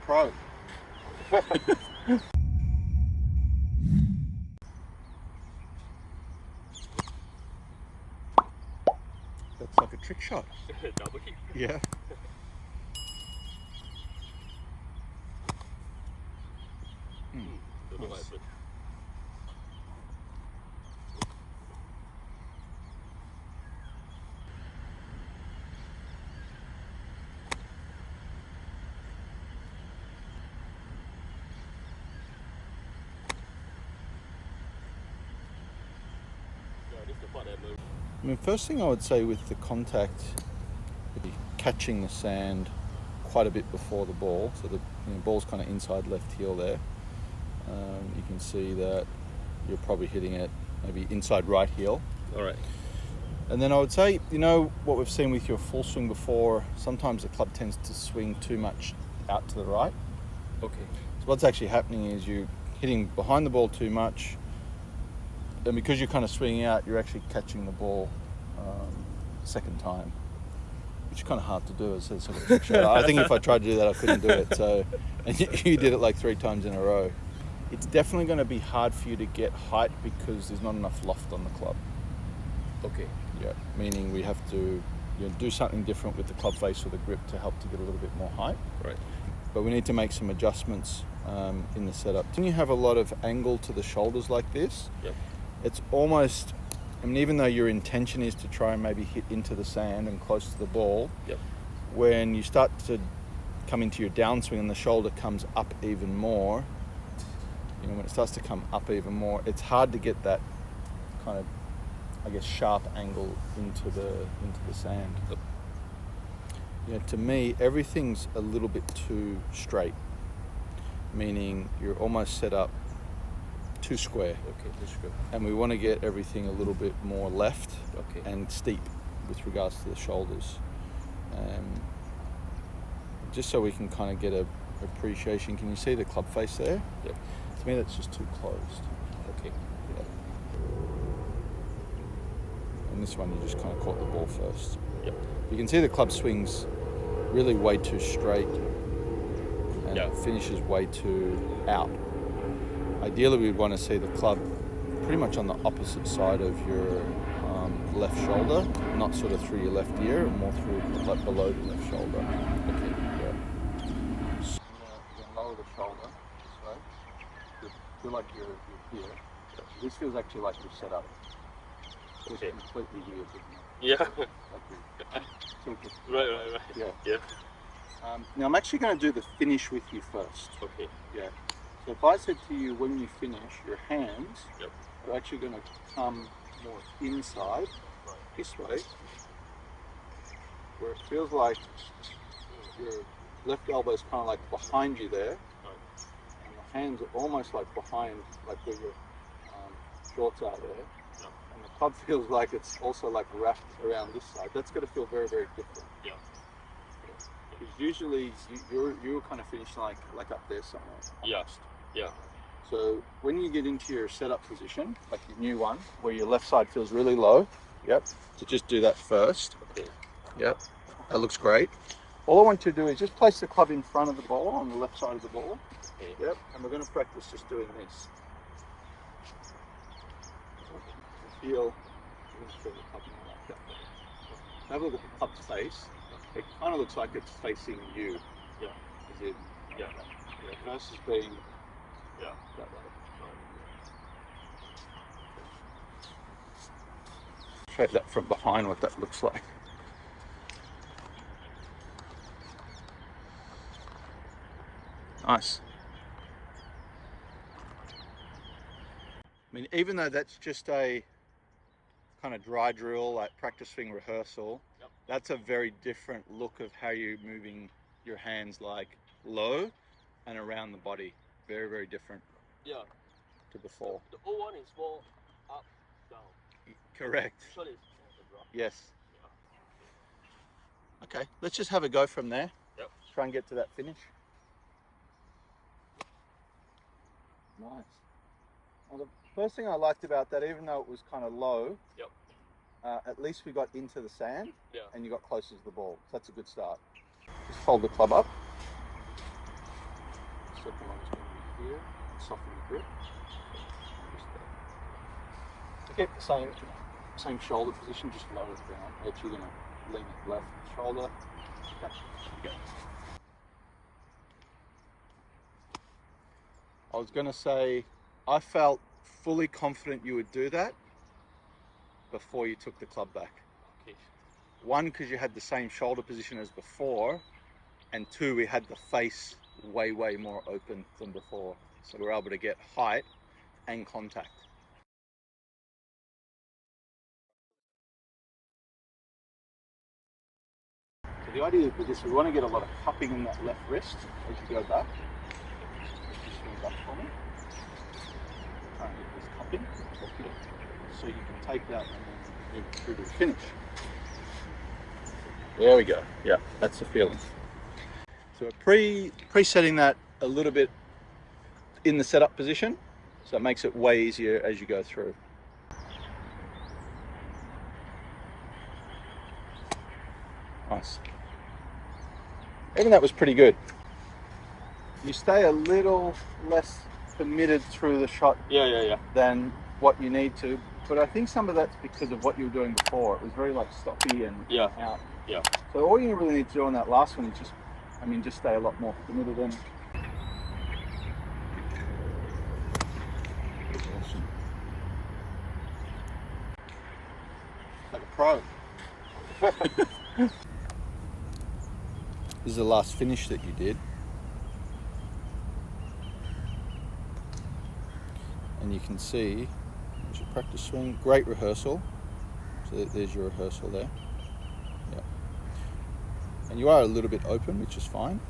pro. That's like a trick shot. Double hit. Yeah. Don't know what Nice. happened. Yeah, this is the part that I moved. I mean, first thing I would say with the contact, would be catching the sand quite a bit before the ball. So the ball's kind of inside left heel there. You can see that you're probably hitting it maybe inside right heel. All right. And then I would say, you know, what we've seen with your full swing before, sometimes the club tends to swing too much out to the right. Okay. So what's actually happening is you're hitting behind the ball too much, and because you're kind of swinging out, you're actually catching the ball second time, which is kind of hard to do as a sort of trick shot. I think if I tried to do that, I couldn't do it. So, and you did it like 3 times in a row. It's definitely going to be hard for you to get height because there's not enough loft on the club. Okay. Yeah, meaning we have to do something different with the club face or the grip to help to get a little bit more height. Right. But we need to make some adjustments in the setup. When you have a lot of angle to the shoulders like this, Yep. it's almost, I mean, even though your intention is to try and maybe hit into the sand and close to the ball, Yep. when you start to come into your downswing and the shoulder comes up even more, when it starts to come up even more, it's hard to get that kind of, I guess, sharp angle into the sand. Yep. To me, everything's a little bit too straight, meaning you're almost set up too square. Okay, that's good. And we want to get everything a little bit more left Okay. and steep with regards to the shoulders. Just so we can kind of get a appreciation. Can you see the club face there? Yep. To me, that's just too closed. Okay. Yeah. And this one, you just kind of caught the ball first. Yep. You can see the club swings really way too straight and Yeah. it finishes way too out. Ideally, we'd want to see the club pretty much on the opposite side of your left shoulder, not sort of through your left ear, more through like below the left shoulder. Okay. Yeah. So you can lower the shoulder this way. You feel like you're here. This feels actually like you're set up. It's Okay. completely weird, isn't it? Yeah. Like you're tilted. Right. Yeah. Now I'm actually going to do the finish with you first. Okay. Yeah. So if I said to you when you finish, your hands Yep. are actually going to come more inside, Right. this way, where it feels like your left elbow is kind of like behind you there, Right. and the hands are almost like behind, like where your shorts are there. Yep. And the club feels like it's also like wrapped around this side. That's going to feel very, very different. Yeah. Because usually you're kind of finished like up there somewhere. Yeah. Almost. Yeah. So when you get into your setup position, like your new one, where your left side feels really low, yep, so just do that first. Okay. Yep, that looks great. All I want you to do is just place the club in front of the ball, on the left side of the ball. Okay. Yep, and we're going to practice just doing this. Feel the club like that. Have a look at the club's face. It kind of looks like it's facing you. Yeah. As in, Yeah. versus being Yeah. that way. Show that from behind what that looks like. Nice. I mean, even though that's just a kind of dry drill, like practice swing rehearsal, Yep. that's a very different look of how you're moving your hands, like low and around the body. Very, very different Yeah. to before. The old one is more up, down. Correct. This one is more around. Yes. Yeah. Okay, let's just have a go from there. Yep. Try and get to that finish. Nice. Well, the first thing I liked about that, even though it was kind of low, Yep. at least we got into the sand Yeah. and you got closer to the ball. So that's a good start. Just fold the club up. second one is going to be here. Soften the grip. Just there. To keep the same shoulder position, just lower it down. Edge, you're going to lean it left shoulder. Okay. Go. I was going to say, I felt fully confident you would do that before you took the club back. Okay. One, because you had the same shoulder position as before, and two, we had the face way more open than before. So we were able to get height and contact. So the idea with this, we want to get a lot of cupping in that left wrist as you go back. Just swing back for me. Try and get this cupping. So you can take that and then move through to the finish. There we go. Yeah, that's the feeling. So we're pre-setting that a little bit in the setup position, so it makes it way easier as you go through. Nice. Even that was pretty good. You stay a little less committed through the shot than what you need to, but I think some of that's because of what you were doing before. It was very like stoppy and out. Yeah. So all you really need to do on that last one is just stay a lot more committed in. Awesome. Like a pro. This is the last finish that you did. And you can see, there's your practice swing, great rehearsal. So there's your rehearsal there. Yeah. And you are a little bit open, which is fine.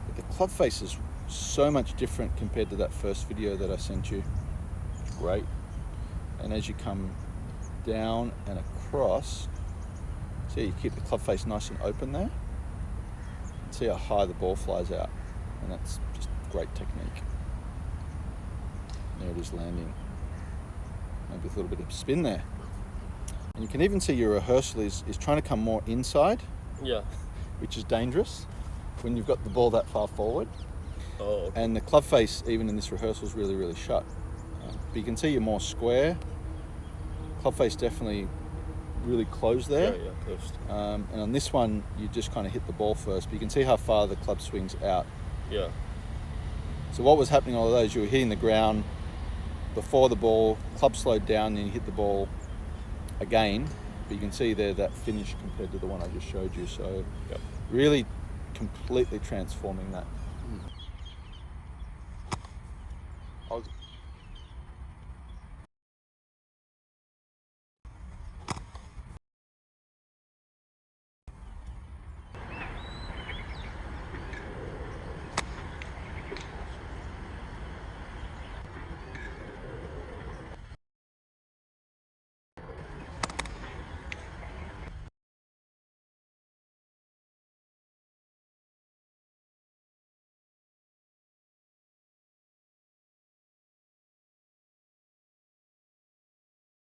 But the club face is so much different compared to that first video that I sent you. Great. And as you come down and across, see, you keep the club face nice and open there. And see how high the ball flies out. And that's just great technique. There it is landing. Maybe with a little bit of spin there. And you can even see your rehearsal is trying to come more inside. Yeah. Which is dangerous when you've got the ball that far forward. Oh. Okay. And the club face, even in this rehearsal, is really shut. But you can see you're more square. Club face definitely really closed there. Yeah, closed. And on this one, you just kind of hit the ball first. But you can see how far the club swings out. Yeah. So what was happening all of those, you were hitting the ground before the ball, club slowed down, and you hit the ball again. But you can see there that finish compared to the one I just showed you. So really completely transforming that. I was